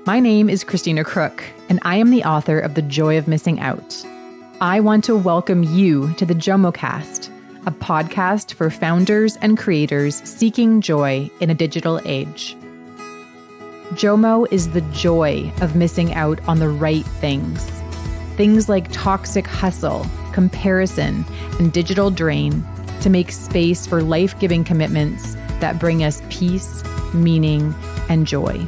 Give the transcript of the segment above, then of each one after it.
My name is Christina Crook, and I am the author of The Joy of Missing Out. I want to welcome you to the JOMOCast, a podcast for founders and creators seeking joy in a digital age. JOMO is the joy of missing out on the right things. Things like toxic hustle, comparison, and digital drain to make space for life-giving commitments that bring us peace, meaning, and joy.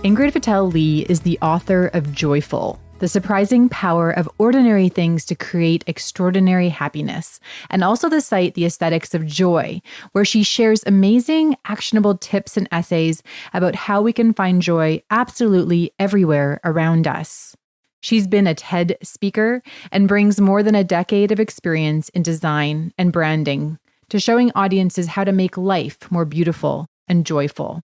Ingrid Fetell Lee is the author of Joyful, the surprising power of ordinary things to create extraordinary happiness, and also the site The Aesthetics of Joy, where she shares amazing, actionable tips and essays about how we can find joy absolutely everywhere around us. She's been a TED speaker and brings more than a decade of experience in design and branding to showing audiences how to make life more beautiful and joyful.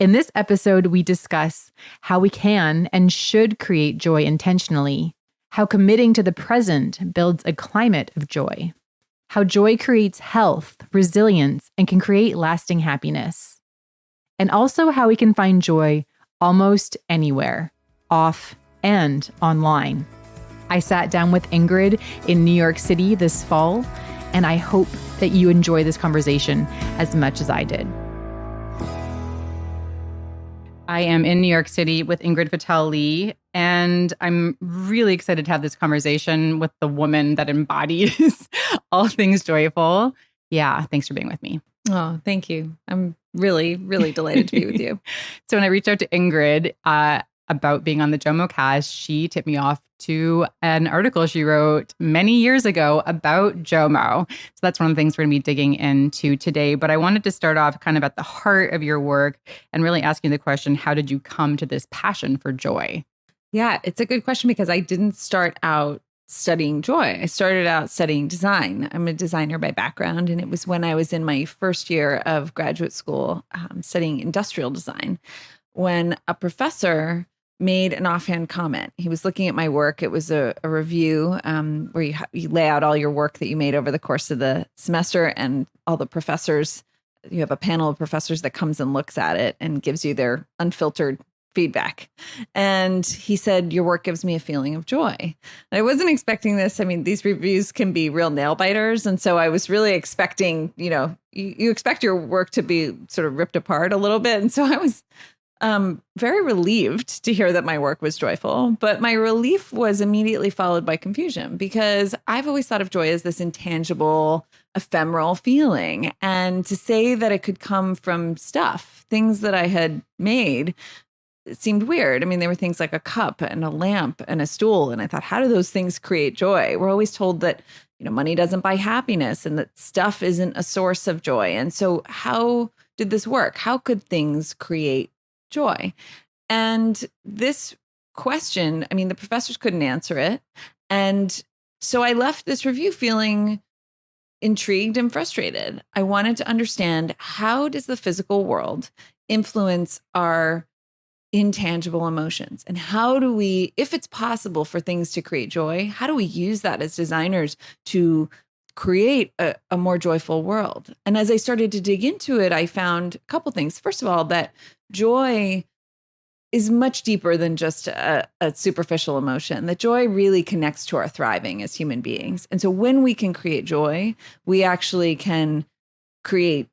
In this episode, we discuss how we can and should create joy intentionally, how committing to the present builds a climate of joy, how joy creates health, resilience, and can create lasting happiness, and also how we can find joy almost anywhere, off and online. I sat down with Ingrid in New York City this fall, and I hope that you enjoy this conversation as much as I did. I am in New York City with Ingrid Fetell Lee, and I'm really excited to have this conversation with the woman that embodies all things joyful. Yeah, thanks for being with me. Oh, thank you. I'm really, really delighted to be with you. So when I reached out to Ingrid about being on the JOMOcast, she tipped me off to an article she wrote many years ago about JOMO. So that's one of the things we're going to be digging into today. But I wanted to start off kind of at the heart of your work and really asking the question, how did you come to this passion for joy? Yeah, it's a good question because I didn't start out studying joy. I started out studying design. I'm a designer by background, and it was when I was in my first year of graduate school studying industrial design when a professor made an offhand comment. He was looking at my work. It was a review where you lay out all your work that you made over the course of the semester, and all the professors, you have a panel of professors that comes and looks at it and gives you their unfiltered feedback. And he said, "Your work gives me a feeling of joy." And I wasn't expecting this. I mean, these reviews can be real nail biters. And so I was really expecting, you expect your work to be sort of ripped apart a little bit. And so I was very relieved to hear that my work was joyful, but my relief was immediately followed by confusion because I've always thought of joy as this intangible, ephemeral feeling. And to say that it could come from stuff, things that I had made, it seemed weird. I mean, there were things like a cup and a lamp and a stool. And I thought, how do those things create joy? We're always told that, money doesn't buy happiness and that stuff isn't a source of joy. And so how did this work? How could things create joy? And this question, the professors couldn't answer it. And so I left this review feeling intrigued and frustrated. I wanted to understand, how does the physical world influence our intangible emotions? And how do we, if it's possible for things to create joy, how do we use that as designers to create a more joyful world? And as I started to dig into it, I found a couple things. First of all, that joy is much deeper than just a superficial emotion, that joy really connects to our thriving as human beings. And so when we can create joy, we actually can create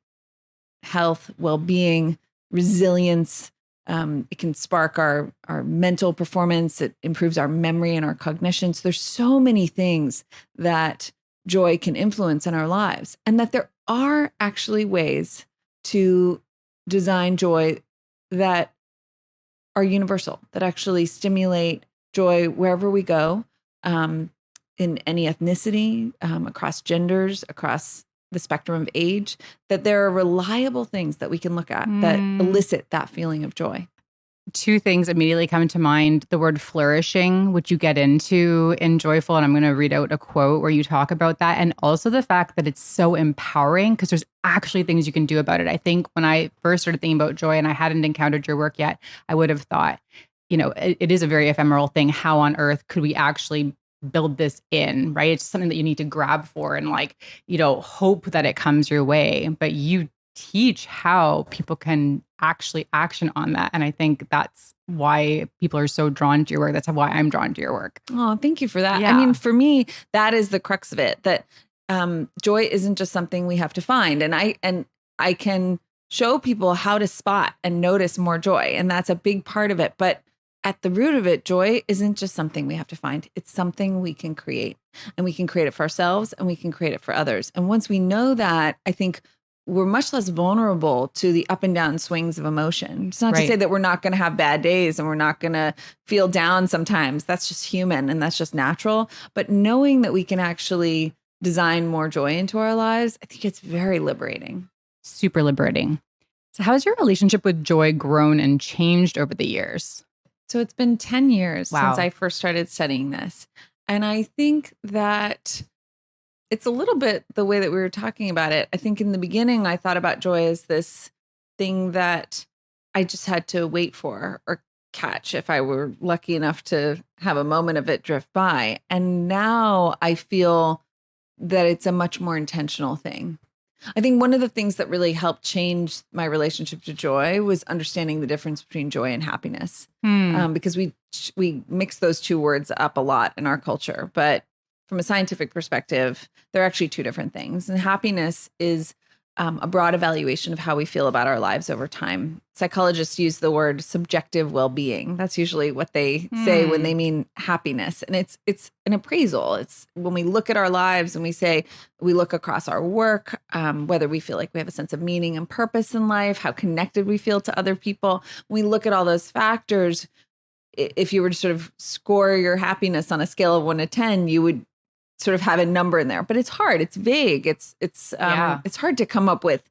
health, well-being, resilience. It can spark our mental performance. It improves our memory and our cognition. So there's so many things that joy can influence in our lives, and that there are actually ways to design joy that are universal, that actually stimulate joy wherever we go, in any ethnicity, across genders, across the spectrum of age, that there are reliable things that we can look at that elicit that feeling of joy. Two things immediately come to mind. The word flourishing, which you get into in Joyful, and I'm going to read out a quote where you talk about that. And also the fact that it's so empowering because there's actually things you can do about it. I think when I first started thinking about joy and I hadn't encountered your work yet, I would have thought, it is a very ephemeral thing. How on earth could we actually build this in, right? It's something that you need to grab for and hope that it comes your way. But you teach how people can actually action on that. And I think that's why people are so drawn to your work. That's why I'm drawn to your work. Oh, thank you for that. Yeah. I mean, for me, that is the crux of it, that joy isn't just something we have to find. And I can show people how to spot and notice more joy. And that's a big part of it. But at the root of it, joy isn't just something we have to find. It's something we can create, and we can create it for ourselves and we can create it for others. And once we know that, I think we're much less vulnerable to the up and down swings of emotion. It's not to say that we're not going to have bad days and we're not going to feel down sometimes. That's just human and that's just natural. But knowing that we can actually design more joy into our lives, I think it's very liberating. Super liberating. So how has your relationship with joy grown and changed over the years? So it's been 10 years since I first started studying this. And I think that it's a little bit the way that we were talking about it. I think in the beginning, I thought about joy as this thing that I just had to wait for or catch if I were lucky enough to have a moment of it drift by. And now I feel that it's a much more intentional thing. I think one of the things that really helped change my relationship to joy was understanding the difference between joy and happiness, because we mix those two words up a lot in our culture. But from a scientific perspective, they're actually two different things. And happiness is a broad evaluation of how we feel about our lives over time. Psychologists use the word subjective well-being. That's usually what they say when they mean happiness. And it's an appraisal. It's when we look at our lives and we look across our work, whether we feel like we have a sense of meaning and purpose in life, how connected we feel to other people. When we look at all those factors, if you were to sort of score your happiness on a scale of 1 to 10, you would sort of have a number in there, but it's hard. It's vague. It's hard to come up with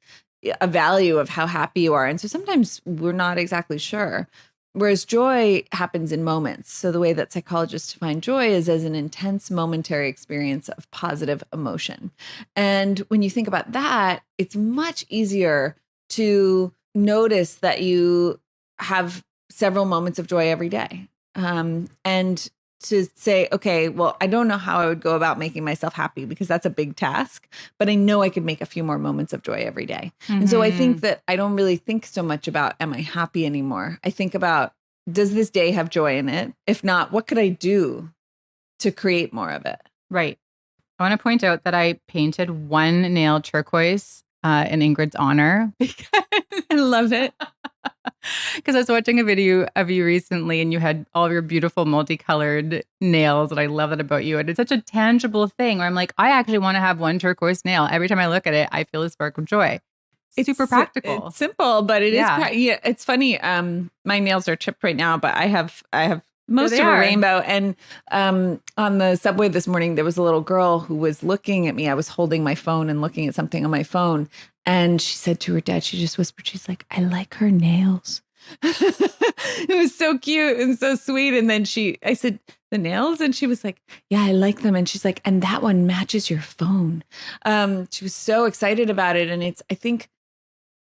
a value of how happy you are. And so sometimes we're not exactly sure. Whereas joy happens in moments. So the way that psychologists define joy is as an intense momentary experience of positive emotion. And when you think about that, it's much easier to notice that you have several moments of joy every day. And to say, okay, well, I don't know how I would go about making myself happy because that's a big task, but I know I could make a few more moments of joy every day. And so I think that I don't really think so much about, am I happy anymore? I think about, does this day have joy in it? If not, what could I do to create more of it? Right. I want to point out that I painted one nail turquoise in Ingrid's honor because I love it. Because I was watching a video of you recently and you had all of your beautiful multicolored nails. And I love that about you. And it's such a tangible thing where I'm like, I actually want to have one turquoise nail. Every time I look at it, I feel a spark of joy. It's super practical. It's simple, but it is. It's funny. My nails are chipped right now, but I have most of a rainbow. And on the subway this morning, there was a little girl who was looking at me. I was holding my phone and looking at something on my phone. And she said to her dad, she just whispered, she's like, I like her nails. It was so cute and so sweet. And then I said, the nails? And she was like, yeah, I like them. And she's like, and that one matches your phone. She was so excited about it. And I think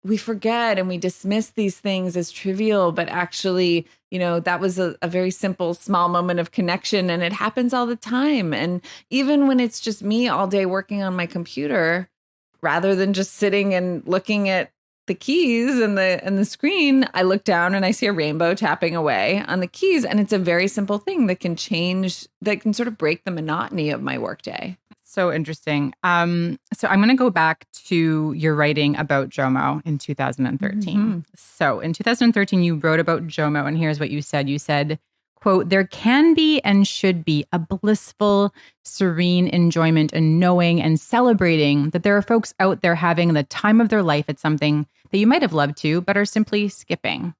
we forget and we dismiss these things as trivial, but actually, that was a very simple, small moment of connection, and it happens all the time. And even when it's just me all day working on my computer, rather than just sitting and looking at the keys and the screen, I look down and I see a rainbow tapping away on the keys. And it's a very simple thing that can sort of break the monotony of my workday. So interesting. So I'm going to go back to your writing about JOMO in 2013. Mm-hmm. So in 2013, you wrote about JOMO, and here's what you said. You said, quote, there can be and should be a blissful, serene enjoyment in knowing and celebrating that there are folks out there having the time of their life at something that you might have loved to, but are simply skipping.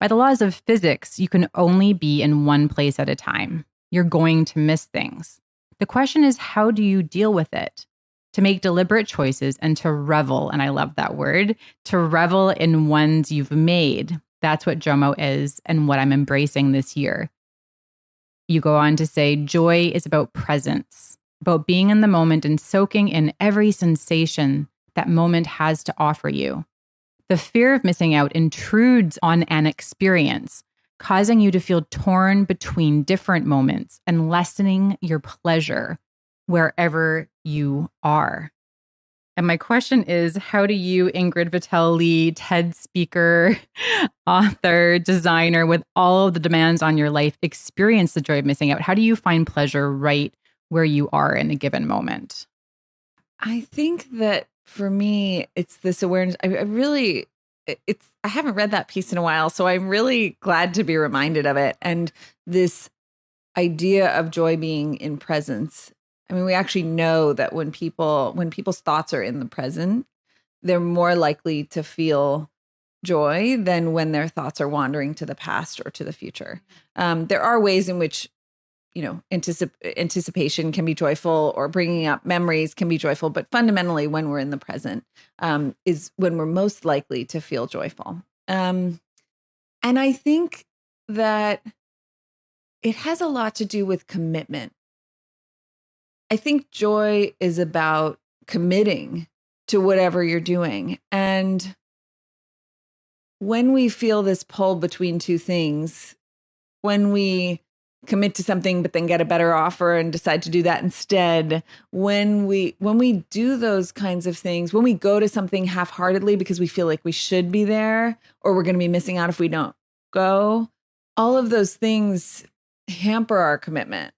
By the laws of physics, you can only be in one place at a time. You're going to miss things. The question is, how do you deal with it? To make deliberate choices and to revel, and I love that word, to revel in ones you've made. That's what JOMO is and what I'm embracing this year. You go on to say, joy is about presence, about being in the moment and soaking in every sensation that moment has to offer you. The fear of missing out intrudes on an experience, causing you to feel torn between different moments and lessening your pleasure wherever you are. And my question is, how do you, Ingrid Fetell Lee, TED speaker, author, designer, with all of the demands on your life, experience the joy of missing out? How do you find pleasure right where you are in a given moment? I think that for me, it's this awareness. I really, I haven't read that piece in a while, so I'm really glad to be reminded of it. And this idea of joy being in presence. I mean, we actually know that when people's thoughts are in the present, they're more likely to feel joy than when their thoughts are wandering to the past or to the future. There are ways in which, anticipation can be joyful, or bringing up memories can be joyful. But fundamentally, when we're in the present, is when we're most likely to feel joyful. And I think that it has a lot to do with commitment. I think joy is about committing to whatever you're doing. And when we feel this pull between two things, when we commit to something but then get a better offer and decide to do that instead, when we do those kinds of things, when we go to something half-heartedly because we feel like we should be there, or we're going to be missing out if we don't go, all of those things hamper our commitment,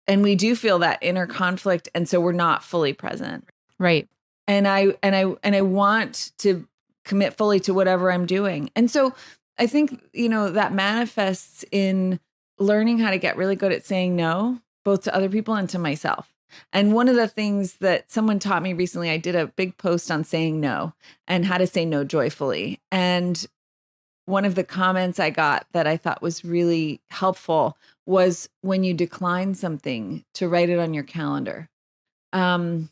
and we do feel that inner conflict, and so we're not fully present. Right. And I want to commit fully to whatever I'm doing. And so I think, that manifests in learning how to get really good at saying no, both to other people and to myself. And one of the things that someone taught me recently, I did a big post on saying no and how to say no joyfully. And one of the comments I got that I thought was really helpful was when you decline something, to write it on your calendar. And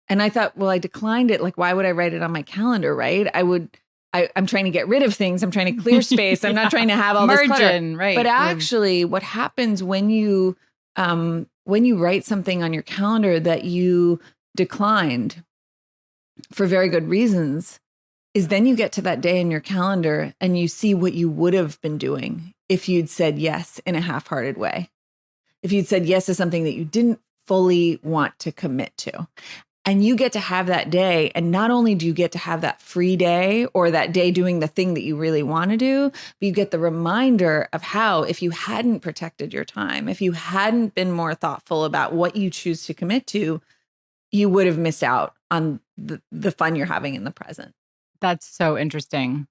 I thought, well, I declined it. Like, why would I write it on my calendar, right? I'm trying to get rid of things. I'm trying to clear space. I'm not trying to have all this clutter. Right. But actually, what happens when you write something on your calendar that you declined for very good reasons, is then you get to that day in your calendar and you see what you would have been doing if you'd said yes in a half-hearted way. If you'd said yes to something that you didn't fully want to commit to. And you get to have that day. And not only do you get to have that free day, or that day doing the thing that you really want to do, but you get the reminder of how, if you hadn't protected your time, if you hadn't been more thoughtful about what you choose to commit to, you would have missed out on the fun you're having in the present. That's so interesting.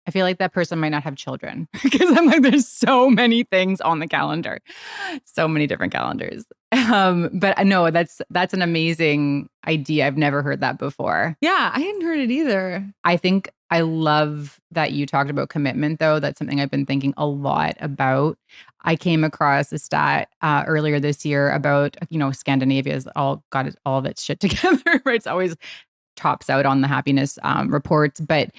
I feel like that person might not have children, because I'm like, there's so many things on the calendar, so many different calendars. But no, that's an amazing idea. I've never heard that before. Yeah, I hadn't heard it either. I think I love that you talked about commitment, though. That's something I've been thinking a lot about. I came across a stat earlier this year about, Scandinavia's all got all of its shit together, right? It's always tops out on the happiness reports, but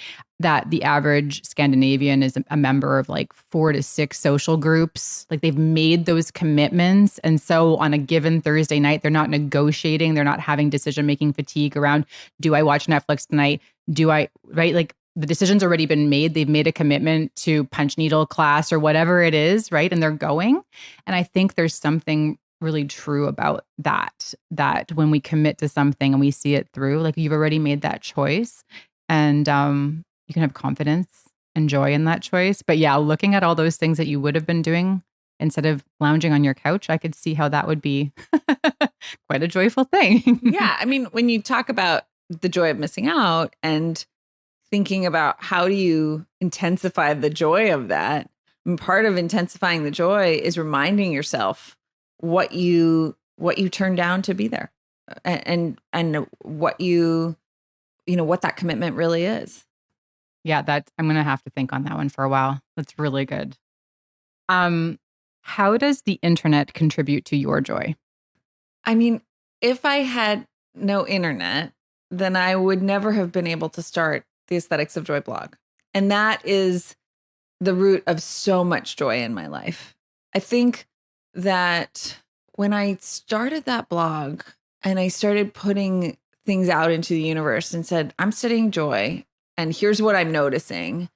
that the average Scandinavian is a member of like 4 to 6 social groups. Like, they've made those commitments. And so on a given Thursday night, they're not negotiating. They're not having decision-making fatigue around, do I watch Netflix tonight? Right? Like, the decision's already been made. They've made a commitment to punch needle class or whatever it is, right? And they're going. And I think there's something really true about that when we commit to something and we see it through, like, you've already made that choice, and you can have confidence and joy in that choice. But yeah, looking at all those things that you would have been doing instead of lounging on your couch, I could see how that would be quite a joyful thing. Yeah. I mean, when you talk about the joy of missing out and thinking about how do you intensify the joy of that, and part of intensifying the joy is reminding yourself what you turned down to be there, and what what that commitment really is. Yeah, I'm going to have to think on that one for a while. That's really good. How does the internet contribute to your joy? I mean, if I had no internet, then I would never have been able to start the Aesthetics of Joy blog. And that is the root of so much joy in my life. I think that when I started that blog and I started putting things out into the universe and said, I'm studying joy and here's what I'm noticing,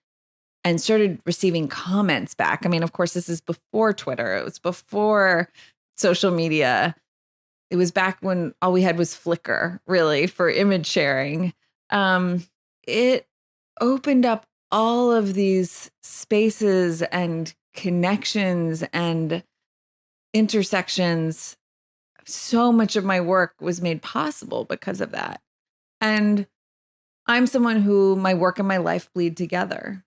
and started receiving comments back. I mean, of course, this is before Twitter. It was before social media. It was back when all we had was Flickr, really, for image sharing. It opened up all of these spaces and connections and intersections. So much of my work was made possible because of that. And I'm someone who my work and my life bleed together,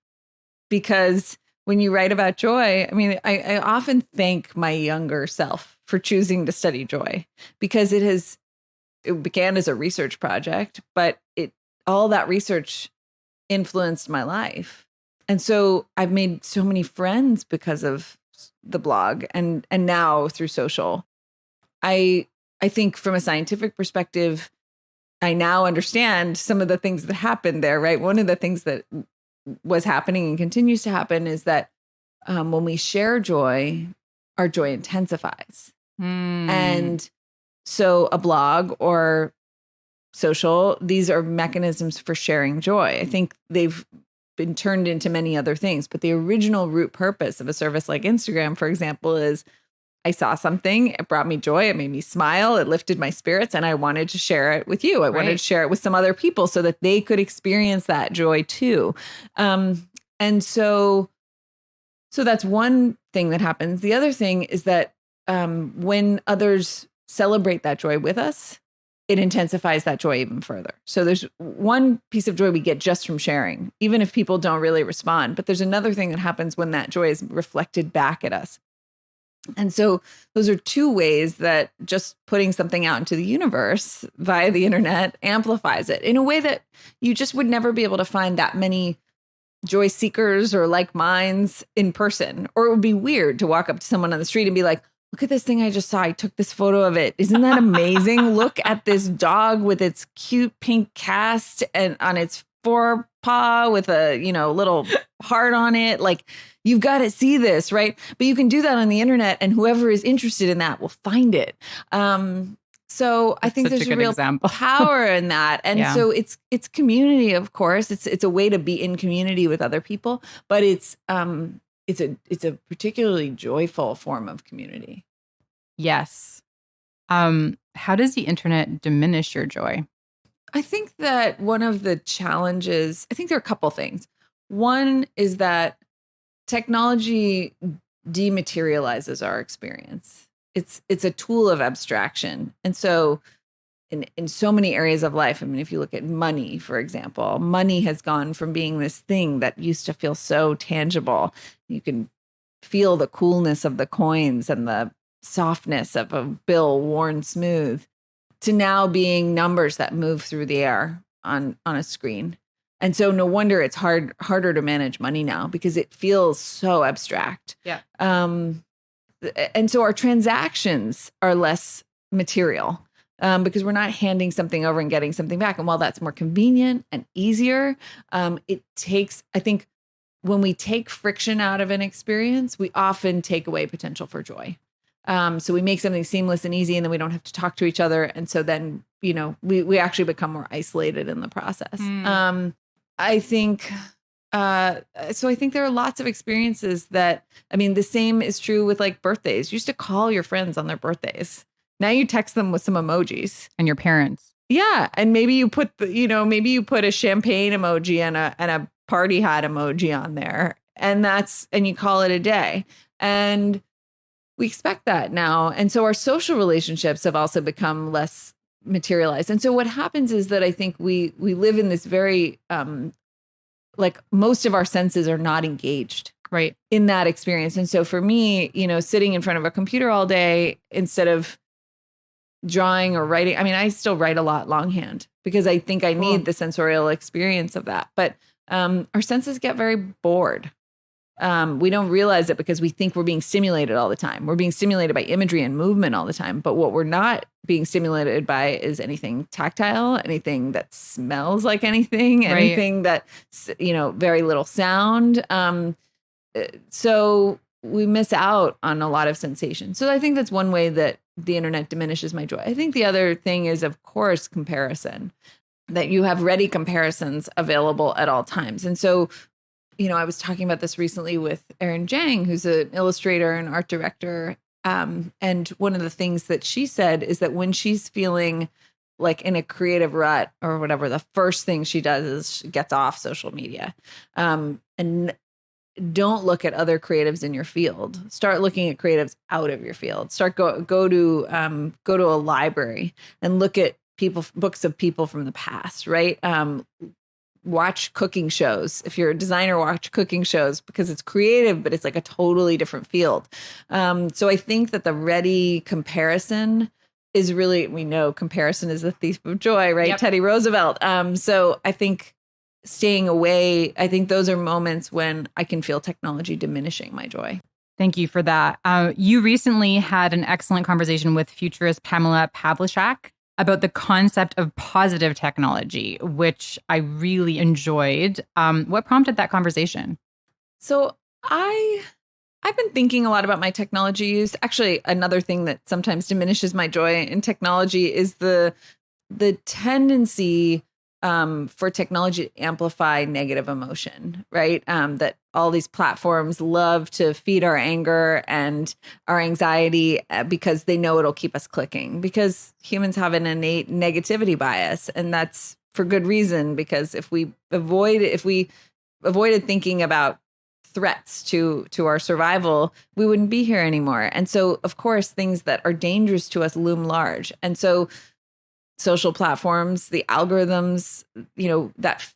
because when you write about joy, I mean, I often thank my younger self for choosing to study joy, because it began as a research project, but all that research influenced my life. And so I've made so many friends because of the blog and now through social. I think from a scientific perspective, I now understand some of the things that happened there, right? One of the things that was happening and continues to happen is that when we share joy, our joy intensifies. And so a blog or social, these are mechanisms for sharing joy. I think they've been turned into many other things, but the original root purpose of a service like Instagram, for example, is I saw something, it brought me joy, it made me smile, it lifted my spirits, and I wanted to share it with you. I wanted to share it with some other people so that they could experience that joy too. And so that's one thing that happens. The other thing is that when others celebrate that joy with us, it intensifies that joy even further. So there's one piece of joy we get just from sharing, even if people don't really respond. But there's another thing that happens when that joy is reflected back at us. And so those are two ways that just putting something out into the universe via the internet amplifies it in a way that you just would never be able to find that many joy seekers or like minds in person. Or it would be weird to walk up to someone on the street and be like, look at this thing I just saw. I took this photo of it. Isn't that amazing? Look at this dog with its cute pink cast and on its forepaw with a, little heart on it. Like, you've got to see this, right? But you can do that on the internet, and whoever is interested in that will find it. So I think there's a real power in that. And so it's community, of course. It's a way to be in community with other people, but it's a particularly joyful form of community. Yes. How does the internet diminish your joy? I think that one of the challenges, I think there are a couple things. One is that technology dematerializes our experience. It's a tool of abstraction. And so in so many areas of life, I mean, if you look at money, for example, money has gone from being this thing that used to feel so tangible. You can feel the coolness of the coins and the softness of a bill worn smooth, to now being numbers that move through the air on a screen. And so no wonder it's harder to manage money now, because it feels so abstract. Yeah. And so our transactions are less material, because we're not handing something over and getting something back. And while that's more convenient and easier, it takes, I think, when we take friction out of an experience, we often take away potential for joy. So we make something seamless and easy, and then we don't have to talk to each other. And so then, we actually become more isolated in the process. I think, so I think there are lots of experiences that, I mean, the same is true with like birthdays. You used to call your friends on their birthdays. Now you text them with some emojis. And your parents. Yeah. And maybe you put a champagne emoji and a party hat emoji on there, and you call it a day. And we expect that now. And so our social relationships have also become less materialized. And so what happens is that I think we live in this very, like, most of our senses are not engaged in that experience. And so for me, sitting in front of a computer all day instead of drawing or writing, I mean, I still write a lot longhand because I think I need the sensorial experience of that. But our senses get very bored. We don't realize it because we think we're being stimulated all the time. We're being stimulated by imagery and movement all the time. But what we're not being stimulated by is anything tactile, anything that smells like anything, anything that, very little sound. So we miss out on a lot of sensations. So I think that's one way that the internet diminishes my joy. I think the other thing is, of course, comparison, that you have ready comparisons available at all times. And so, I was talking about this recently with Erin Jang, who's an illustrator and art director. And one of the things that she said is that when she's feeling like in a creative rut or whatever, the first thing she does is she gets off social media. And don't look at other creatives in your field. Start looking at creatives out of your field. Go to a library and look at books of people from the past, right? Watch cooking shows. If you're a designer, watch cooking shows because it's creative, but it's like a totally different field. So I think that the ready comparison is really, we know comparison is the thief of joy, right? Yep. Teddy Roosevelt. So I think staying away, I think those are moments when I can feel technology diminishing my joy. Thank you for that. You recently had an excellent conversation with futurist Pamela Pavlicek about the concept of positive technology, which I really enjoyed. What prompted that conversation? So I've been thinking a lot about my technology use. Actually, another thing that sometimes diminishes my joy in technology is the tendency for technology to amplify negative emotion, right? That all these platforms love to feed our anger and our anxiety because they know it'll keep us clicking, because humans have an innate negativity bias. And that's for good reason, because if we avoided thinking about threats to our survival, we wouldn't be here anymore. And so, of course, things that are dangerous to us loom large. And so social platforms, the algorithms, that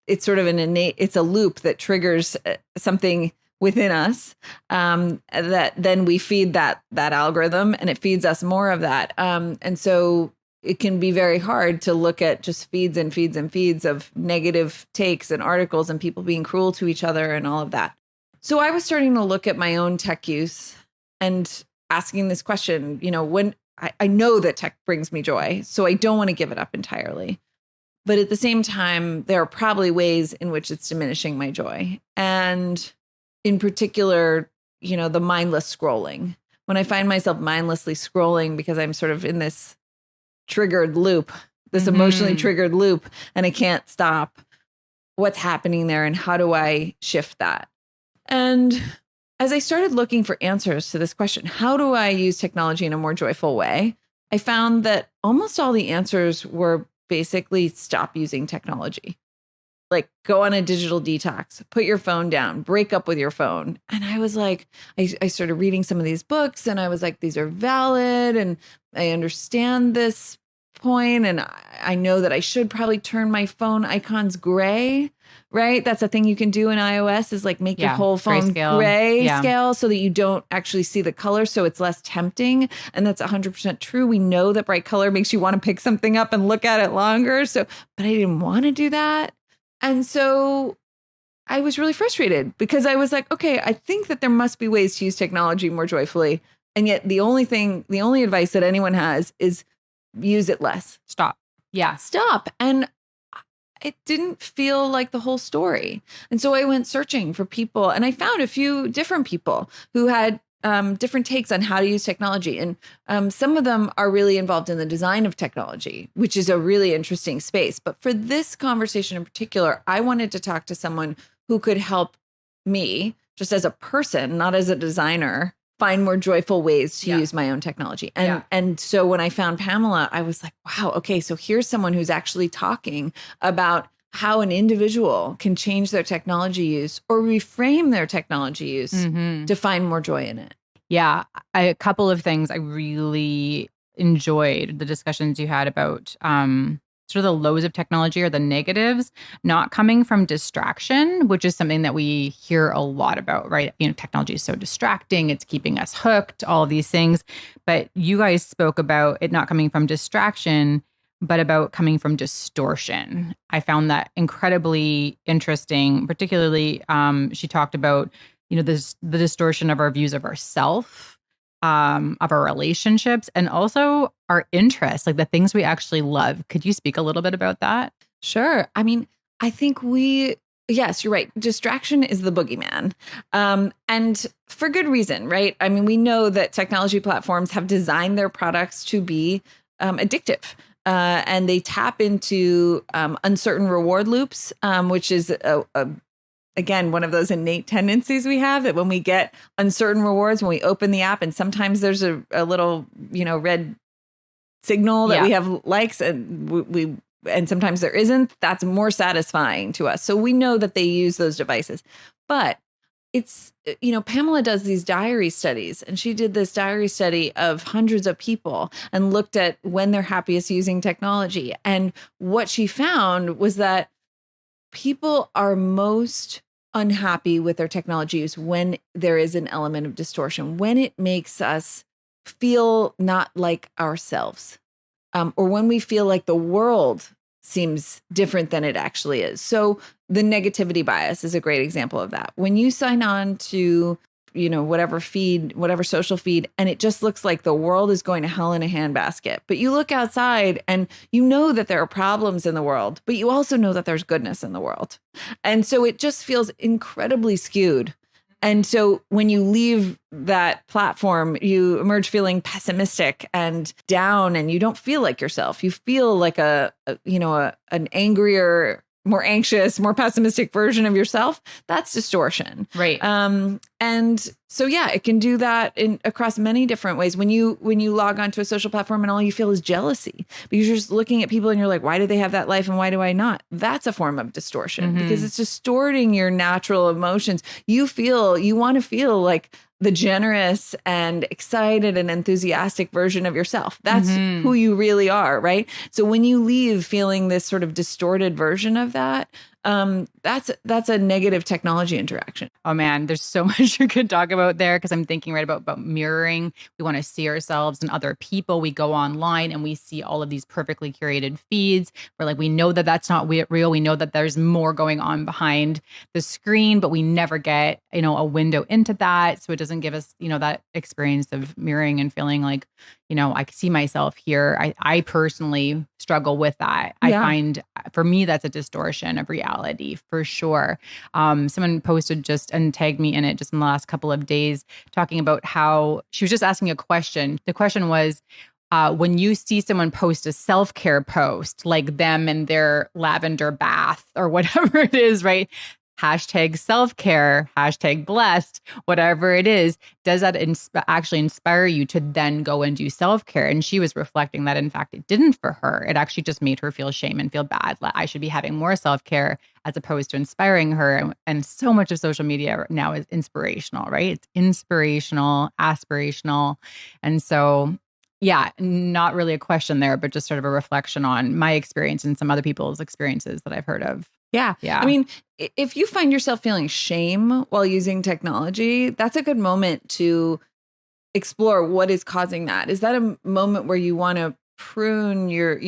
it's sort of it's a loop that triggers something within us, that then we feed that algorithm and it feeds us more of that. And so it can be very hard to look at just feeds and feeds and feeds of negative takes and articles and people being cruel to each other and all of that. So I was starting to look at my own tech use and asking this question, when I know that tech brings me joy, so I don't want to give it up entirely. But at the same time, there are probably ways in which it's diminishing my joy. And in particular, the mindless scrolling. When I find myself mindlessly scrolling because I'm sort of in this triggered loop, this emotionally triggered loop, and I can't stop, what's happening there and how do I shift that? And as I started looking for answers to this question, how do I use technology in a more joyful way? I found that almost all the answers were basically stop using technology. Like, go on a digital detox, put your phone down, break up with your phone. And I was like, I started reading some of these books and I was like, these are valid and I understand this point. And I know that I should probably turn my phone icons gray, right? That's a thing you can do in iOS, is like make your whole phone gray scale so that you don't actually see the color. So it's less tempting. And that's 100% true. We know that bright color makes you want to pick something up and look at it longer. So, but I didn't want to do that. And so I was really frustrated because I was like, okay, I think that there must be ways to use technology more joyfully. And yet the only advice that anyone has is use it less. Stop. Yeah. Stop. And it didn't feel like the whole story. And so I went searching for people and I found a few different people who had different takes on how to use technology. And some of them are really involved in the design of technology, which is a really interesting space. But for this conversation in particular, I wanted to talk to someone who could help me just as a person, not as a designer, find more joyful ways to use my own technology. And so when I found Pamela, I was like, wow, okay, so here's someone who's actually talking about how an individual can change their technology use or reframe their technology use to find more joy in it. Yeah, a couple of things I really enjoyed the discussions you had about sort of the lows of technology or the negatives not coming from distraction, which is something that we hear a lot about, right? Technology is so distracting, it's keeping us hooked, all of these things. But you guys spoke about it not coming from distraction, but about coming from distortion. I found that incredibly interesting. Particularly, she talked about, the distortion of our views of ourself, of our relationships, and also our interests, like the things we actually love. Could you speak a little bit about that? Sure. I mean, I think yes, you're right. Distraction is the boogeyman. And for good reason, right? I mean, we know that technology platforms have designed their products to be addictive. And they tap into uncertain reward loops, which is a again, one of those innate tendencies we have that when we get uncertain rewards, when we open the app and sometimes there's a little, red signal that we have likes and and sometimes there isn't, that's more satisfying to us. So we know that they use those devices. But it's, Pamela does these diary studies, and she did this diary study of hundreds of people and looked at when they're happiest using technology. And what she found was that people are most unhappy with their technology use when there is an element of distortion, when it makes us feel not like ourselves, or when we feel like the world seems different than it actually is. So the negativity bias is a great example of that. When you sign on to, whatever social feed, and it just looks like the world is going to hell in a handbasket, but you look outside and you know that there are problems in the world, but you also know that there's goodness in the world. And so it just feels incredibly skewed. And so when you leave that platform, you emerge feeling pessimistic and down, and you don't feel like yourself. You feel like an angrier, more anxious, more pessimistic version of yourself. That's distortion. Right. And so, it can do that across many different ways. When you log onto a social platform and all you feel is jealousy because you're just looking at people and you're like, why do they have that life and why do I not? That's a form of distortion because it's distorting your natural emotions. You want to feel like the generous and excited and enthusiastic version of yourself. That's who you really are, right? So when you leave feeling this sort of distorted version of that, that's a negative technology interaction. Oh man, there's so much you could talk about there because I'm thinking right about mirroring. We want to see ourselves and other people. We go online and we see all of these perfectly curated feeds. We're like, we know that that's not real. We know that there's more going on behind the screen, but we never get, a window into that. So it doesn't give us, that experience of mirroring and feeling like, I see myself here. I personally struggle with that. I find for me, that's a distortion of reality for sure. Someone posted and tagged me in it just in the last couple of days, talking about how she was just asking a question. The question was, when you see someone post a self-care post, like them in their lavender bath or whatever it is, right? Hashtag self-care, hashtag blessed, whatever it is, does that actually inspire you to then go and do self-care? And she was reflecting that, in fact, it didn't for her. It actually just made her feel shame and feel bad. Like, I should be having more self-care as opposed to inspiring her. And so much of social media now is inspirational, right? It's inspirational, aspirational. And so, not really a question there, but just sort of a reflection on my experience and some other people's experiences that I've heard of. Yeah. I mean, if you find yourself feeling shame while using technology, that's a good moment to explore what is causing that. Is that a moment where you want to prune your,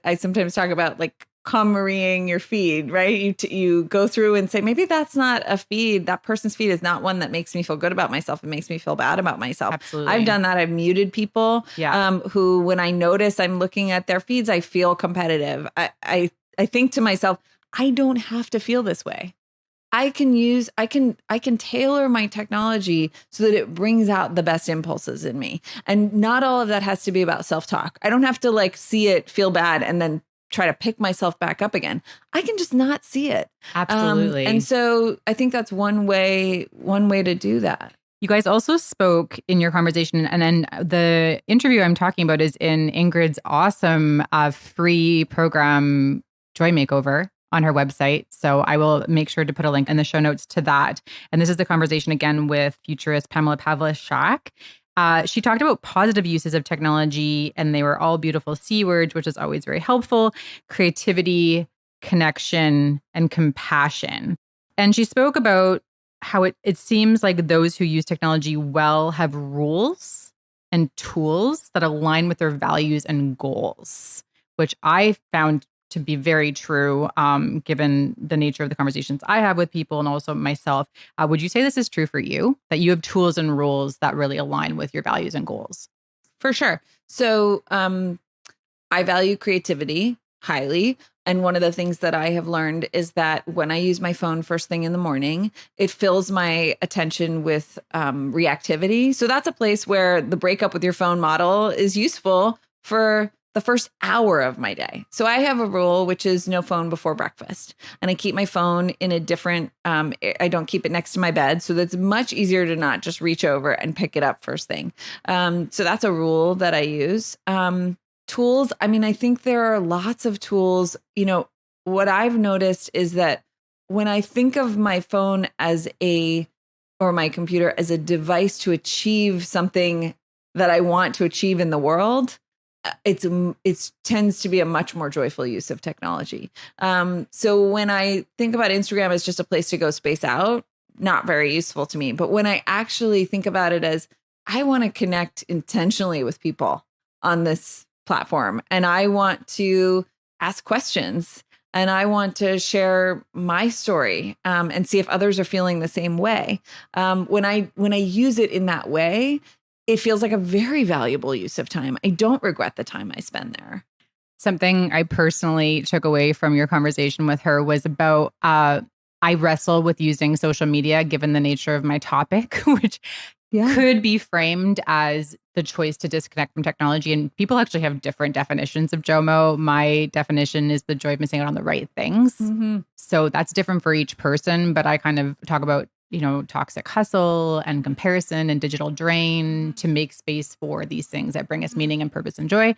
I sometimes talk about like KonMariing your feed, right? You go through and say, maybe that's not a feed. That person's feed is not one that makes me feel good about myself. It makes me feel bad about myself. Absolutely. I've done that. I've muted people who, when I notice I'm looking at their feeds, I feel competitive. I think to myself, I don't have to feel this way. I can tailor my technology so that it brings out the best impulses in me. And not all of that has to be about self-talk. I don't have to see it, feel bad, and then try to pick myself back up again. I can just not see it. Absolutely. And so I think that's one way to do that. You guys also spoke in your conversation, and then the interview I'm talking about is in Ingrid's awesome free program, Joy Makeover, on her website. So I will make sure to put a link in the show notes to that. And this is the conversation again with futurist Pamela Pavlishak. She talked about positive uses of technology, and they were all beautiful C words, which is always very helpful: creativity, connection, and compassion. And she spoke about how it seems like those who use technology well have rules and tools that align with their values and goals, which I found to be very true, given the nature of the conversations I have with people and also myself. Would you say this is true for you, that you have tools and rules that really align with your values and goals? For sure. So I value creativity highly. And one of the things that I have learned is that when I use my phone first thing in the morning, it fills my attention with reactivity. So that's a place where the break up with your phone model is useful for the first hour of my day. So I have a rule, which is no phone before breakfast. And I keep my phone in a different, I don't keep it next to my bed. So that's much easier to not just reach over and pick it up first thing. So that's a rule that I use. Tools. I mean, I think there are lots of tools. What I've noticed is that when I think of my phone or my computer as a device to achieve something that I want to achieve in the world, it tends to be a much more joyful use of technology. So when I think about Instagram as just a place to go space out, not very useful to me. But when I actually think about it as I want to connect intentionally with people on this platform, and I want to ask questions, and I want to share my story and see if others are feeling the same way. When I use it in that way, it feels like a very valuable use of time. I don't regret the time I spend there. Something I personally took away from your conversation with her was about I wrestle with using social media given the nature of my topic, which could be framed as the choice to disconnect from technology. And people actually have different definitions of JOMO. My definition is the joy of missing out on the right things. Mm-hmm. So that's different for each person. But I kind of talk about toxic hustle and comparison and digital drain to make space for these things that bring us meaning and purpose and joy.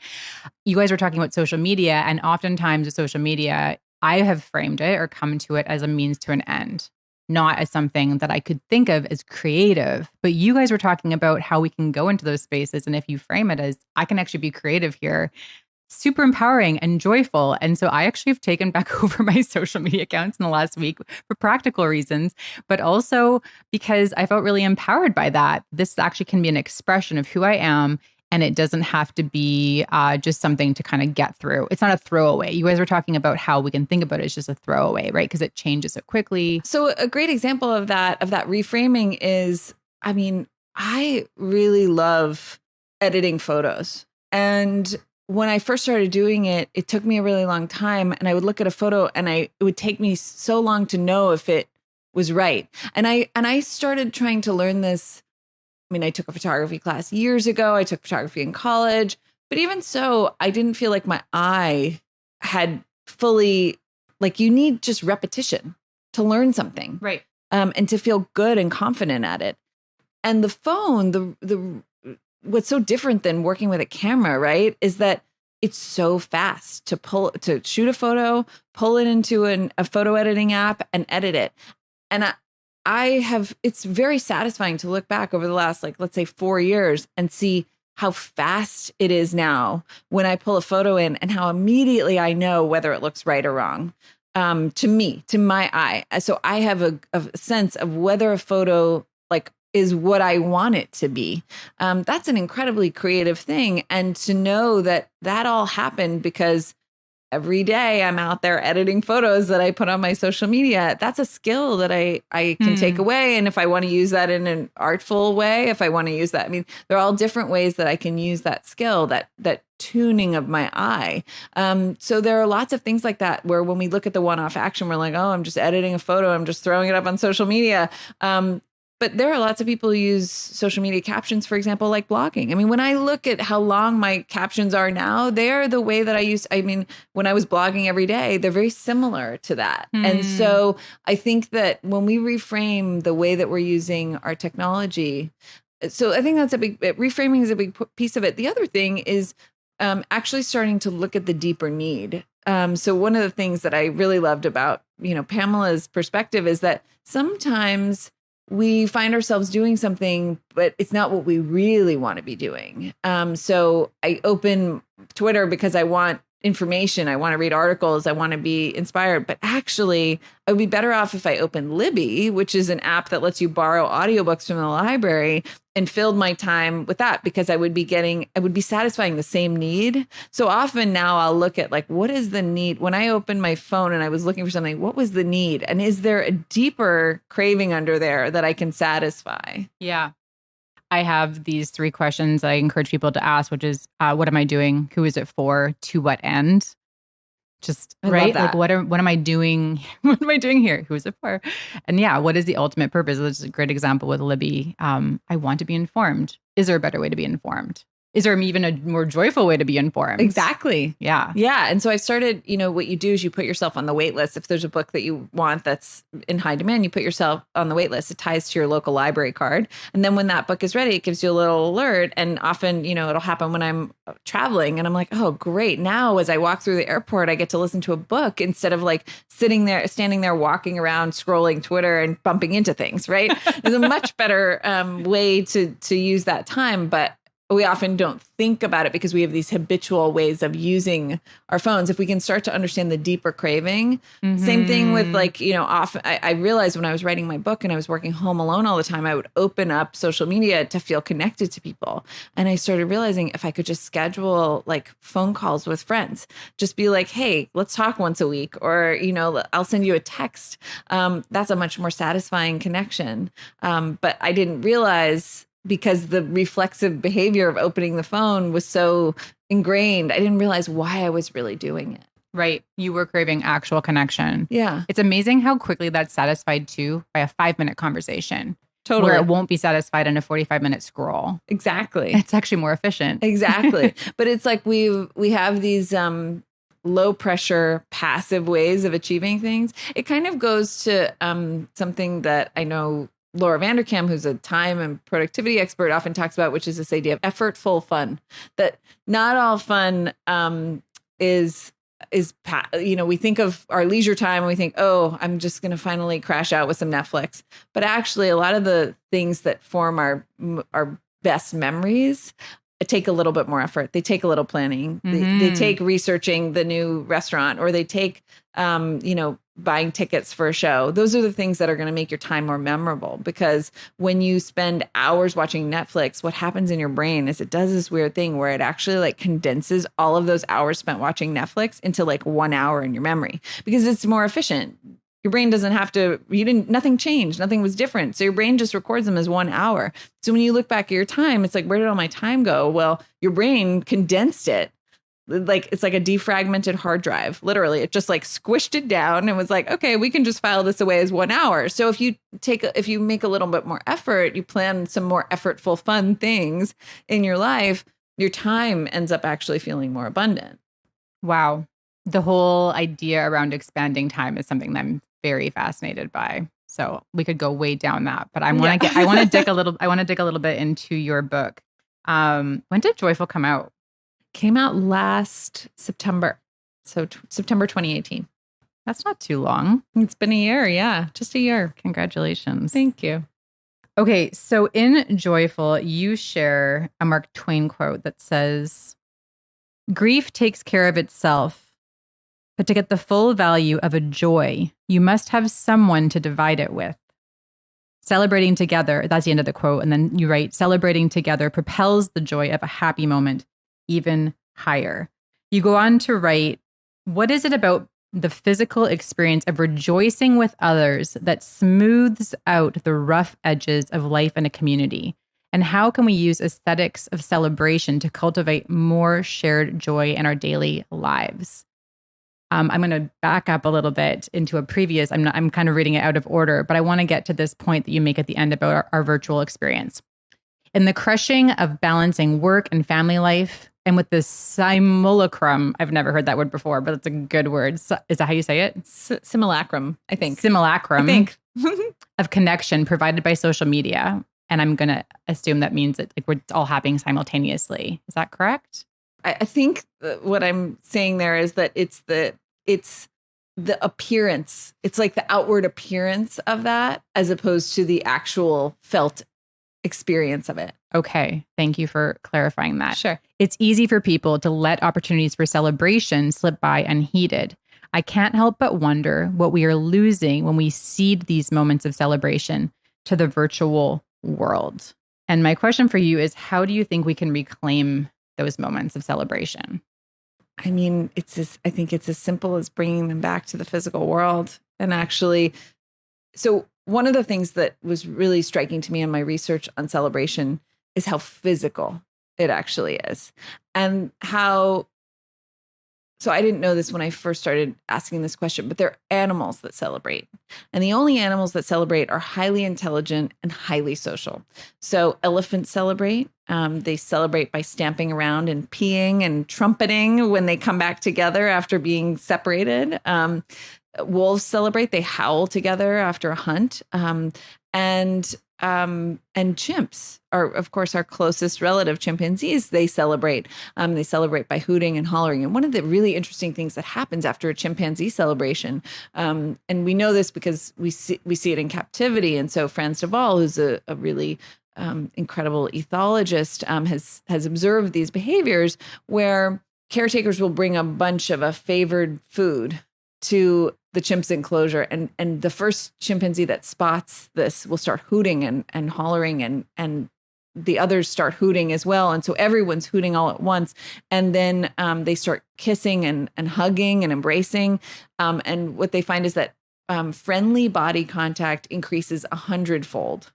You guys were talking about social media, and oftentimes with social media, I have framed it or come to it as a means to an end, not as something that I could think of as creative. But you guys were talking about how we can go into those spaces. And if you frame it as I can actually be creative here, super empowering and joyful. And so I actually have taken back over my social media accounts in the last week for practical reasons, but also because I felt really empowered by that. This actually can be an expression of who I am, and it doesn't have to be just something to kind of get through. It's not a throwaway. You guys were talking about how we can think about it as just a throwaway, right? Because it changes so quickly. So a great example of that reframing is, I mean, I really love editing photos. And when I first started doing it, it took me a really long time, and I would look at a photo and it would take me so long to know if it was right. And I started trying to learn this. I mean, I took a photography class years ago. I took photography in college, but even so, I didn't feel like my eye had fully, like, you need just repetition to learn something. Right. And to feel good and confident at it. And the phone, what's so different than working with a camera, right, is that it's so fast to shoot a photo, pull it into a photo editing app and edit it. And it's very satisfying to look back over the last, let's say 4 years and see how fast it is now when I pull a photo in, and how immediately I know whether it looks right or wrong. To me, to my eye. So I have a sense of whether a photo is what I want it to be. That's an incredibly creative thing. And to know that all happened because every day I'm out there editing photos that I put on my social media, that's a skill that I can take away. And if I want to use that in an artful way, if I want to use that, I mean, there are all different ways that I can use that skill, that tuning of my eye. So there are lots of things like that where when we look at the one-off action, we're like, oh, I'm just editing a photo, I'm just throwing it up on social media. But there are lots of people who use social media captions, for example, like blogging. I mean, when I look at how long my captions are now, they're the way that when I was blogging every day, they're very similar to that. And so I think that when we reframe the way that we're using our technology, so I think reframing is a big piece of it. The other thing is actually starting to look at the deeper need. So one of the things that I really loved about, Pamela's perspective is that sometimes we find ourselves doing something, but it's not what we really want to be doing. So I open Twitter because I want information. I want to read articles. I want to be inspired. But actually, I would be better off if I opened Libby, which is an app that lets you borrow audiobooks from the library, and filled my time with that, because I would be satisfying the same need. So often now I'll look at what is the need? When I opened my phone and I was looking for something, what was the need? And is there a deeper craving under there that I can satisfy? Yeah. I have these 3 questions I encourage people to ask, which is, what am I doing? Who is it for? To what end? Just right. What am I doing? What am I doing here? Who is it for? And what is the ultimate purpose? This is a great example with Libby. I want to be informed. Is there a better way to be informed? Is there even a more joyful way to be informed? Exactly. Yeah. Yeah. And so I've started, what you do is you put yourself on the wait list. If there's a book that you want that's in high demand, you put yourself on the wait list. It ties to your local library card. And then when that book is ready, it gives you a little alert. And often, it'll happen when I'm traveling and I'm like, oh, great. Now, as I walk through the airport, I get to listen to a book instead of like standing there, walking around, scrolling Twitter and bumping into things, right? It's a much better way to use that time. But we often don't think about it because we have these habitual ways of using our phones. If we can start to understand the deeper craving, same thing with like, often I realized when I was writing my book and I was working home alone all the time, I would open up social media to feel connected to people. And I started realizing if I could just schedule like phone calls with friends, just be like, hey, let's talk once a week, or, I'll send you a text. That's a much more satisfying connection. But I didn't realize, because the reflexive behavior of opening the phone was so ingrained, I didn't realize why I was really doing it. Right. You were craving actual connection. Yeah. It's amazing how quickly that's satisfied too by a 5-minute conversation. Totally. Where it won't be satisfied in a 45-minute scroll. Exactly. It's actually more efficient. Exactly. But it's like we have these low pressure, passive ways of achieving things. It kind of goes to something that I know Laura Vanderkam, who's a time and productivity expert, often talks about, which is this idea of effortful fun. That not all fun is we think of our leisure time and we think, oh, I'm just going to finally crash out with some Netflix. But actually, a lot of the things that form our best memories take a little bit more effort. They take a little planning. They take researching the new restaurant, or they take, buying tickets for a show. Those are the things that are going to make your time more memorable, because when you spend hours watching Netflix, what happens in your brain is it does this weird thing where it actually like condenses all of those hours spent watching Netflix into like 1 hour in your memory, because it's more efficient. Your brain doesn't have to, nothing changed. Nothing was different. So your brain just records them as 1 hour. So when you look back at your time, it's like, where did all my time go? Well, your brain condensed it. Like, it's like a defragmented hard drive. Literally, it just like squished it down and was like, okay, we can just file this away as 1 hour. So if you make a little bit more effort, you plan some more effortful, fun things in your life, your time ends up actually feeling more abundant. Wow. The whole idea around expanding time is something that I'm very fascinated by. So we could go way down that, but I want to dig a little bit into your book. When did Joyful come out? Came out last September. So September 2018. That's not too long. It's been a year. Yeah. Just a year. Congratulations. Thank you. Okay. So in Joyful, you share a Mark Twain quote that says, "Grief takes care of itself, but to get the full value of a joy, you must have someone to divide it with. Celebrating together," that's the end of the quote. And then you write, "celebrating together propels the joy of a happy moment even higher." You go on to write, "What is it about the physical experience of rejoicing with others that smooths out the rough edges of life in a community? And how can we use aesthetics of celebration to cultivate more shared joy in our daily lives?" I'm going to back up a little bit into a previous, I'm kind of reading it out of order, but I want to get to this point that you make at the end about our virtual experience. "In the crushing of balancing work and family life, and with this simulacrum," I've never heard that word before, but it's a good word. Is that how you say it? Simulacrum, I think. Simulacrum. I think. Of connection provided by social media. And I'm going to assume that means that like we're all happening simultaneously. Is that correct? I think what I'm saying there is that it's the appearance. It's like the outward appearance of that, as opposed to the actual felt experience of it. Okay. Thank you for clarifying that. Sure. "It's easy for people to let opportunities for celebration slip by unheeded. I can't help but wonder what we are losing when we cede these moments of celebration to the virtual world." And my question for you is, how do you think we can reclaim those moments of celebration? I mean, I think it's as simple as bringing them back to the physical world. And actually, so one of the things that was really striking to me in my research on celebration is how physical it actually is, and how so I didn't know this when I first started asking this question, but they're animals that celebrate. And the only animals that celebrate are highly intelligent and highly social. So elephants celebrate. They celebrate by stamping around and peeing and trumpeting when they come back together after being separated. Wolves celebrate. They howl together after a hunt. And chimps are, of course, our closest relative, chimpanzees. They celebrate. They celebrate by hooting and hollering. And one of the really interesting things that happens after a chimpanzee celebration, and we know this because we see it in captivity. And so Frans de Waal, who's a really incredible ethologist, has observed these behaviors where caretakers will bring a bunch of a favored food to the chimp's enclosure, and the first chimpanzee that spots this will start hooting and hollering, and the others start hooting as well. And so everyone's hooting all at once. And then they start kissing and hugging and embracing. And what they find is that friendly body contact increases 100-fold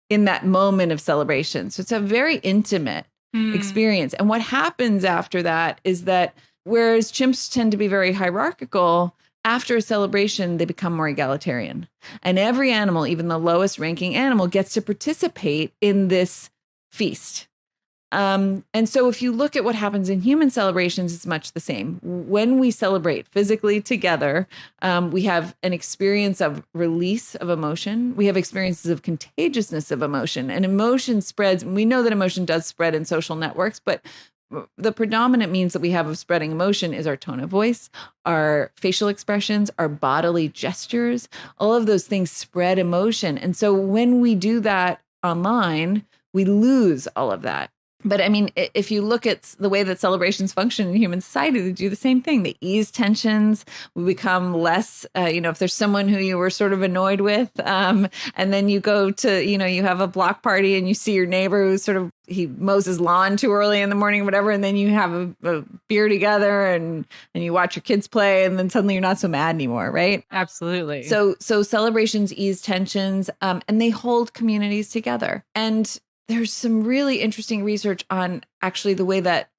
in that moment of celebration. So it's a very intimate experience. And what happens after that is that whereas chimps tend to be very hierarchical, after a celebration, they become more egalitarian. And every animal, even the lowest ranking animal, gets to participate in this feast. And so if you look at what happens in human celebrations, it's much the same. When we celebrate physically together, we have an experience of release of emotion. We have experiences of contagiousness of emotion, and emotion spreads. We know that emotion does spread in social networks, but the predominant means that we have of spreading emotion is our tone of voice, our facial expressions, our bodily gestures. All of those things spread emotion. And so when we do that online, we lose all of that. But I mean, if you look at the way that celebrations function in human society, they do the same thing. They ease tensions. We become less, if there's someone who you were sort of annoyed with, and then you go to, you have a block party and you see your neighbor who he mows his lawn too early in the morning, whatever. And then you have a beer together and you watch your kids play, and then suddenly you're not so mad anymore, right? Absolutely. So celebrations ease tensions, and they hold communities together. And there's some really interesting research on actually the way that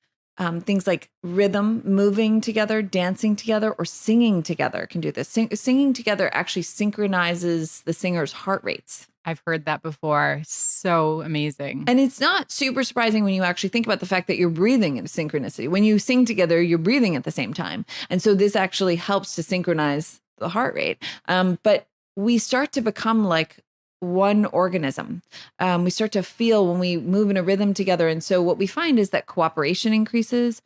things like rhythm, moving together, dancing together, or singing together can do this. Singing together actually synchronizes the singer's heart rates. I've heard that before. So amazing. And it's not super surprising when you actually think about the fact that you're breathing in synchronicity. When you sing together, you're breathing at the same time. And so this actually helps to synchronize the heart rate. But we start to become like one organism. We start to feel when we move in a rhythm together. And so what we find is that cooperation increases.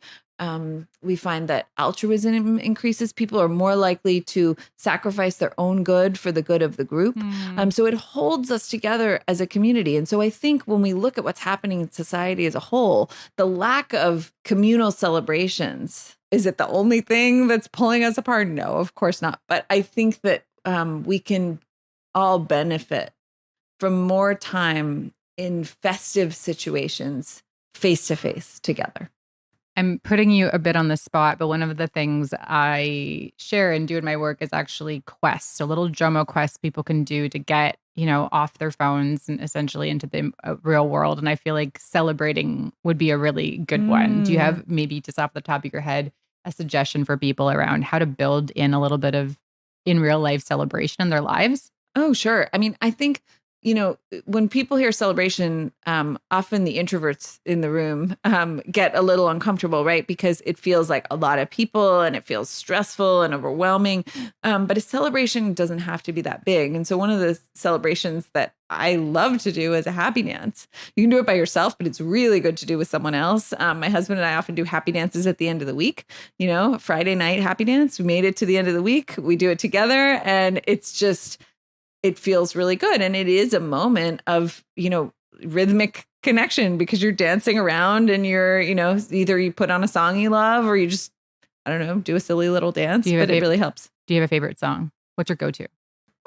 We find that altruism increases. People are more likely to sacrifice their own good for the good of the group. So it holds us together as a community. And so I think when we look at what's happening in society as a whole, the lack of communal celebrations, is it the only thing that's pulling us apart? No, of course not. But I think that we can all benefit from more time in festive situations, face to face together. I'm putting you a bit on the spot, but one of the things I share and do in my work is actually quests, so little JOMO quests people can do to get, off their phones and essentially into the real world. And I feel like celebrating would be a really good one. Do you have maybe just off the top of your head a suggestion for people around how to build in a little bit of in real life celebration in their lives? Oh, sure. I mean, I think when people hear celebration, often the introverts in the room get a little uncomfortable, right? Because it feels like a lot of people and it feels stressful and overwhelming. But a celebration doesn't have to be that big. And so one of the celebrations that I love to do is a happy dance. You can do it by yourself, but it's really good to do with someone else. My husband and I often do happy dances at the end of the week. Friday night happy dance. We made it to the end of the week. We do it together, and it feels really good. And it is a moment of, rhythmic connection because you're dancing around and you're, either you put on a song you love or you just, I don't know, do a silly little dance, but it really helps. Do you have a favorite song? What's your go-to?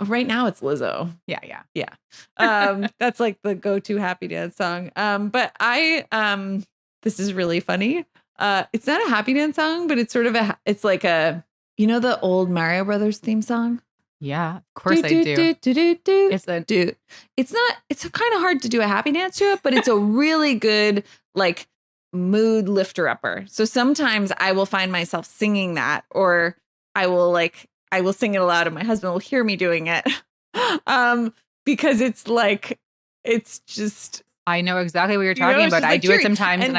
Right now it's Lizzo. Yeah. That's like the go-to happy dance song. But this is really funny. It's not a happy dance song, but it's sort of it's like the old Mario Brothers theme song. Yeah, of course I do. It's kind of hard to do a happy dance to it, but it's a really good, like, mood lifter upper. So sometimes I will find myself singing that, or I will sing it aloud and my husband will hear me doing it. Because it's just, I know exactly what you're talking about. I do it sometimes and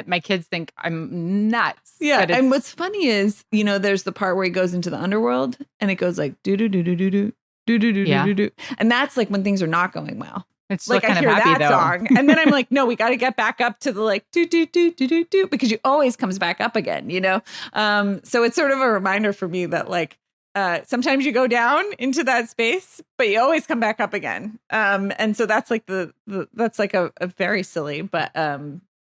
my kids think I'm nuts. Yeah. And what's funny is, there's the part where he goes into the underworld and it goes like do do do do do do do do do do do. And that's like when things are not going well. It's like I hear that song and then I'm like, no, we got to get back up to the like do do do do do do, because you always comes back up again, So it's sort of a reminder for me that like sometimes you go down into that space, but you always come back up again. And so that's like that's like a very silly but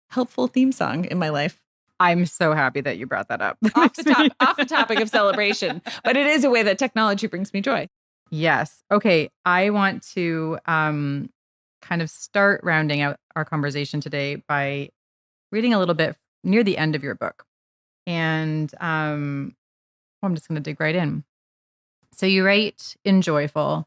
helpful theme song in my life. I'm so happy that you brought that up. off the topic of celebration, but it is a way that technology brings me joy. Yes. Okay. I want to kind of start rounding out our conversation today by reading a little bit near the end of your book. And I'm just going to dig right in. So you write in Joyful,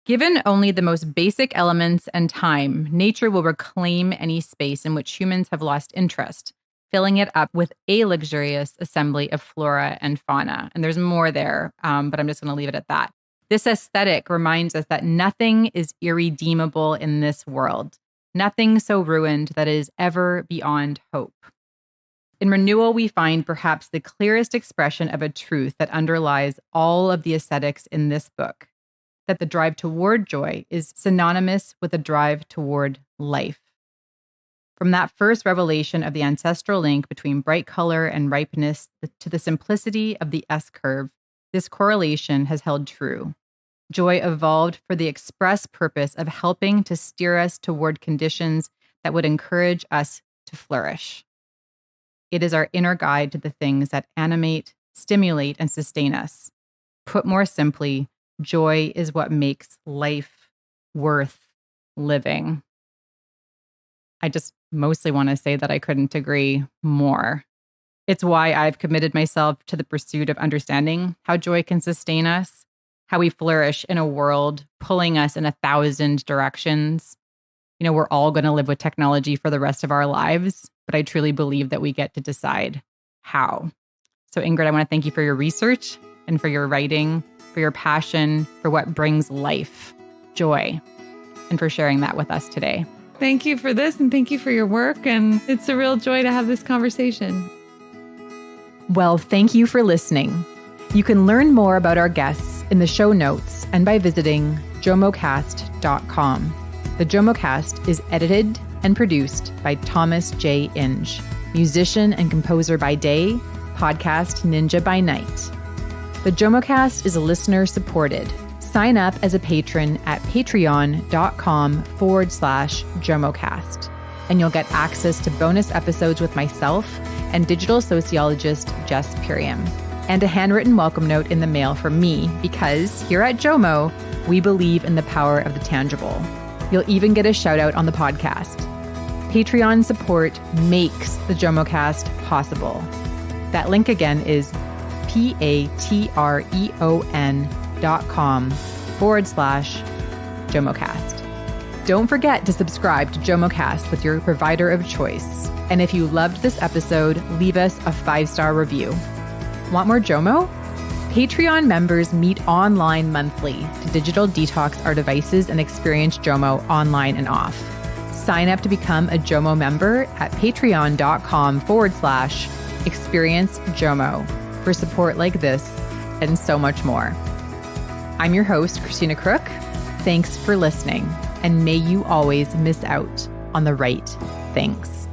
given only the most basic elements and time, nature will reclaim any space in which humans have lost interest, filling it up with a luxurious assembly of flora and fauna. And there's more there, but I'm just going to leave it at that. This aesthetic reminds us that nothing is irredeemable in this world, nothing so ruined that it is ever beyond hope. In renewal, we find perhaps the clearest expression of a truth that underlies all of the aesthetics in this book, that the drive toward joy is synonymous with the drive toward life. From that first revelation of the ancestral link between bright color and ripeness to the simplicity of the S-curve, this correlation has held true. Joy evolved for the express purpose of helping to steer us toward conditions that would encourage us to flourish. It is our inner guide to the things that animate, stimulate, and sustain us. Put more simply, joy is what makes life worth living. I just mostly want to say that I couldn't agree more. It's why I've committed myself to the pursuit of understanding how joy can sustain us, how we flourish in a world pulling us in 1,000 directions. We're all going to live with technology for the rest of our lives, but I truly believe that we get to decide how. So Ingrid, I want to thank you for your research and for your writing, for your passion, for what brings life, joy, and for sharing that with us today. Thank you for this, and thank you for your work. And it's a real joy to have this conversation. Well, thank you for listening. You can learn more about our guests in the show notes and by visiting JOMOCast.com. The JOMOCast is edited and produced by Thomas J. Inge, musician and composer by day, podcast ninja by night. The JOMOCast is listener supported. Sign up as a patron at patreon.com/JOMOCast, and you'll get access to bonus episodes with myself and digital sociologist Jess Puriam, and a handwritten welcome note in the mail from me, because here at JOMO, we believe in the power of the tangible. You'll even get a shout out on the podcast. Patreon support makes the JOMOcast possible. That link again is patreon.com/JOMOcast. Don't forget to subscribe to JOMOcast with your provider of choice. And if you loved this episode, leave us a 5-star review. Want more JOMO? Patreon members meet online monthly to digital detox our devices and experience JOMO online and off. Sign up to become a JOMO member at patreon.com/experience JOMO for support like this and so much more. I'm your host, Christina Crook. Thanks for listening, and may you always miss out on the right things.